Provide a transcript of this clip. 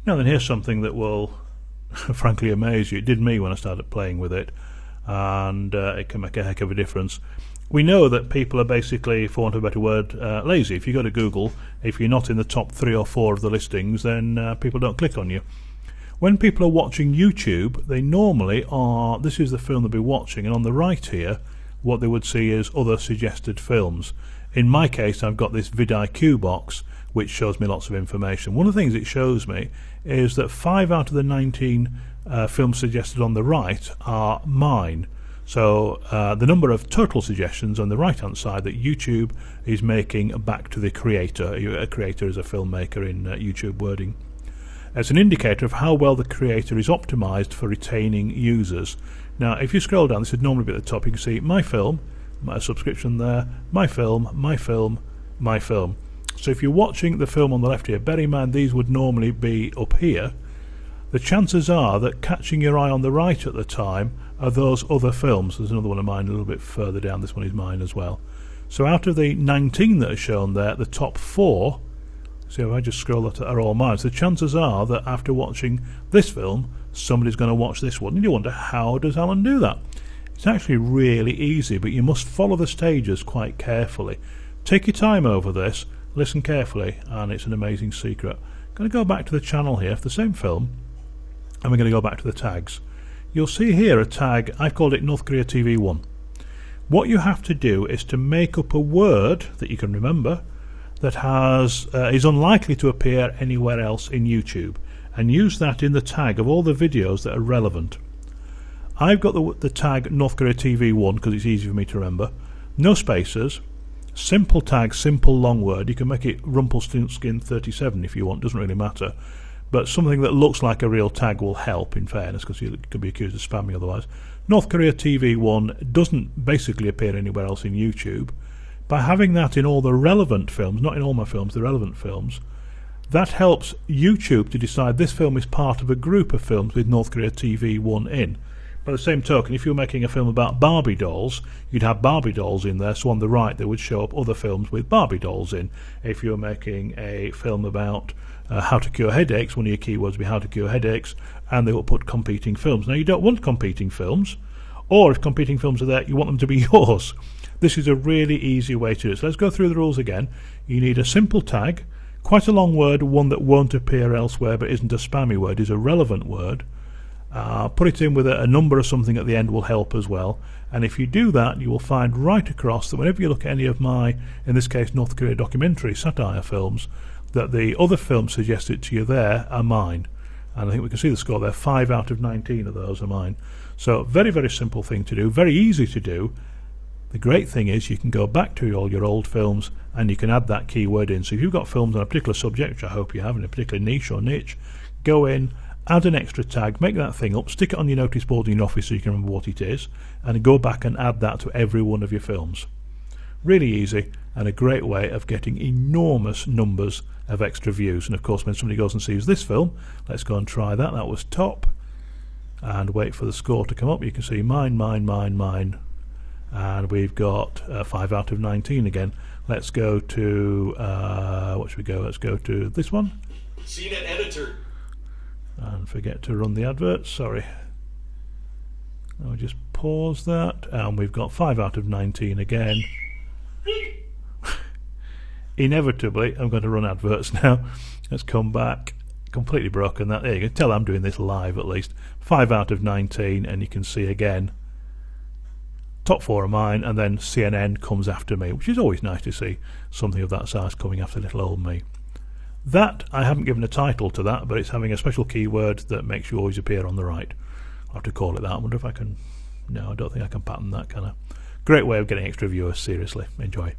Now then, here's something that will frankly amaze you. It did me when I started playing with it, and it can make a heck of a difference. We know that people are basically, for want of a better word, lazy. If you go to Google, if you're not in the top 3 or 4 of the listings, then people don't click on you. When people are watching YouTube, they normally are, this is the film they'll be watching, and on the right here, what they would see is other suggested films. In my case, I've got this vidIQ box, which shows me lots of information. One of the things it shows me is that 5 out of the 19 films suggested on the right are mine. So the number of total suggestions on the right hand side that YouTube is making back to the creator. A creator is a filmmaker in YouTube wording. It's an indicator of how well the creator is optimized for retaining users. Now if you scroll down, this would normally be at the top. You can see my film, my subscription there, my film, my film, my film. So if you're watching the film on the left here, bear in mind these would normally be up here. The chances are that catching your eye on the right at the time are those other films. There's another one of mine a little bit further down. This one is mine as well. So out of the 19 that are shown there, the top 4, see if I just scroll that, are all mine. So the chances are that after watching this film, somebody's going to watch this one. And you wonder, how does Alan do that? It's actually really easy, but you must follow the stages quite carefully. Take your time over this, listen carefully, and it's an amazing secret. I'm going to go back to the channel here for the same film, and we're going to go back to the tags. You'll see here a tag, I've called it North Korea TV 1. What you have to do is to make up a word that you can remember that is unlikely to appear anywhere else in YouTube, and use that in the tag of all the videos that are relevant. I've got the tag North Korea TV 1 because it's easy for me to remember. No spaces, simple tag, simple long word. You can make it Rumpelstiltskin 37 if you want, doesn't really matter. But something that looks like a real tag will help, in fairness, because you could be accused of spamming otherwise. North Korea TV 1 doesn't basically appear anywhere else in YouTube. By having that in all the relevant films, not in all my films, the relevant films, that helps YouTube to decide this film is part of a group of films with North Korea TV 1 in. By the same token, if you're making a film about Barbie dolls, you'd have Barbie dolls in there, so on the right there would show up other films with Barbie dolls in. If you're making a film about how to cure headaches, one of your keywords would be how to cure headaches, and they will put competing films. Now you don't want competing films, or if competing films are there, you want them to be yours. This is a really easy way to do it. So let's go through the rules again. You need a simple tag, quite a long word, one that won't appear elsewhere but isn't a spammy word, is a relevant word. Put it in with a number or something at the end will help as well. And if you do that, you will find right across that whenever you look at any of my, in this case, North Korea documentary satire films, that the other films suggested to you there are mine. And I think we can see the score there. 5 out of 19 of those are mine. So very, very simple thing to do, very easy to do. The great thing is you can go back to all your old films and you can add that keyword in. So if you've got films on a particular subject, which I hope you have, in a particular niche or niche, go in, add an extra tag, make that thing up, stick it on your notice board in your office so you can remember what it is, and go back and add that to every one of your films. Really easy, and a great way of getting enormous numbers of extra views. And of course, when somebody goes and sees this film, let's go and try that. That was top. And wait for the score to come up. You can see mine, mine, mine, mine. And we've got 5 out of 19 again. Let's go to, what should we go? Let's go to this one. CNET editor. And forget to run the adverts, sorry. I'll just pause that, and we've got 5 out of 19 again. Inevitably, I'm going to run adverts now. Let's come back. Completely broken that. There you go. Tell I'm doing this live at least. 5 out of 19, and you can see again. Top 4 are mine, and then CNN comes after me, which is always nice to see something of that size coming after little old me. That, I haven't given a title to that, but it's having a special keyword that makes you always appear on the right. I'll have to call it that. I wonder if I can... No, I don't think I can pattern that, can I? Great way of getting extra viewers, seriously. Enjoy.